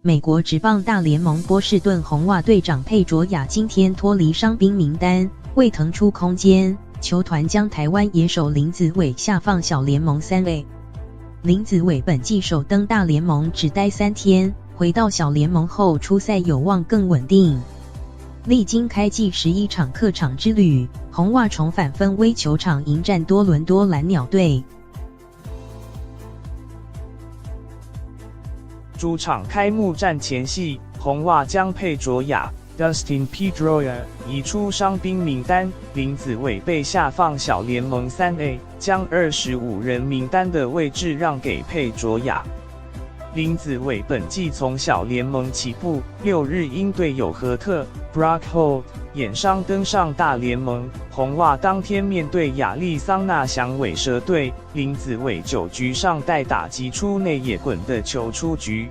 美国职棒大联盟波士顿红袜队长佩卓亚今天脱离伤兵名单，为腾出空间，球团将台湾野手林子伟下放小联盟3A。林子伟本季首登大联盟只待3天，回到小联盟后出赛有望更稳定。历经开季11场客场之旅，红袜重返芬威球场迎战多伦多蓝鸟队。主场开幕战前夕，红袜将佩卓亚 Dustin Pedroia 移出伤兵名单，林子伟被下放小联盟3A， 将25人名单的位置让给佩卓亚。林子伟本季从小联盟起步，6日因队友何特 Brock Holt 眼伤登上大联盟。红袜当天面对亚利桑那响尾蛇队，林子伟9局上代打击出内野滚的球出局。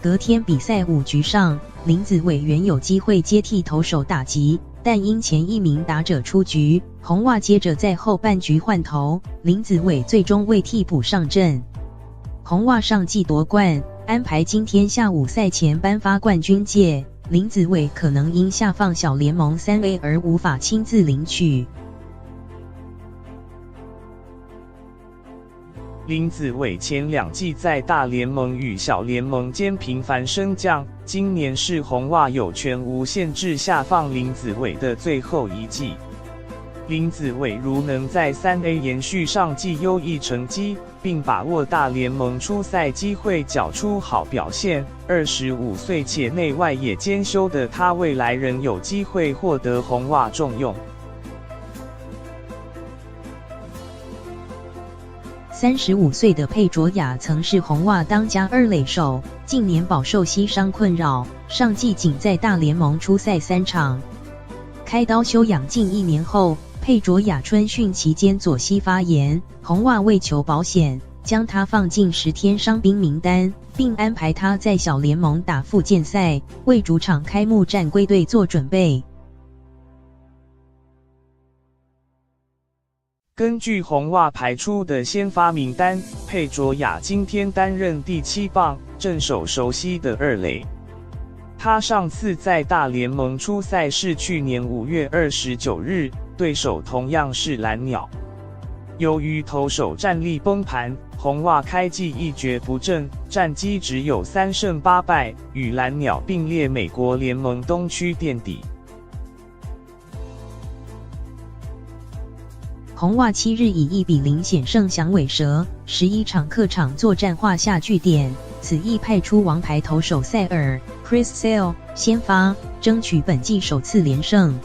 隔天比赛5局上，林子伟原有机会接替投手打击，但因前一名打者出局，红袜接着在后半局换投，林子伟最终为替补上阵。红袜上季夺冠，安排今天下午赛前颁发冠军戒，林子伟可能因下放小联盟3A而无法亲自领取。林子伟前2季在大联盟与小联盟间频繁升降，今年是红袜有权无限制下放林子伟的最后一季。林子伟如能在3A 延续上季优异成绩，并把握大联盟出赛机会缴出好表现，25岁且内外野兼修的他未来仍有机会获得红袜重用。35岁的佩卓亚曾是红袜当家2垒手，近年饱受膝伤困扰，上季仅在大联盟出赛3场。开刀休养近1年后，佩卓亚春训期间左膝发炎，红袜为求保险，将他放进10天伤兵名单，并安排他在小联盟打复健赛，为主场开幕战归队做准备。根据红袜排出的先发名单，佩卓亚今天担任第7棒，正手熟悉的2垒。他上次在大联盟出赛是去年5月29日，对手同样是蓝鸟。由于投手战力崩盘，红袜开季一蹶不振，战绩只有3胜8败，与蓝鸟并列美国联盟东区垫底。红袜7日以1比0险胜响尾蛇，11场客场作战画下句点。此役派出王牌投手塞尔 Chris Sale 先发，争取本季首次连胜。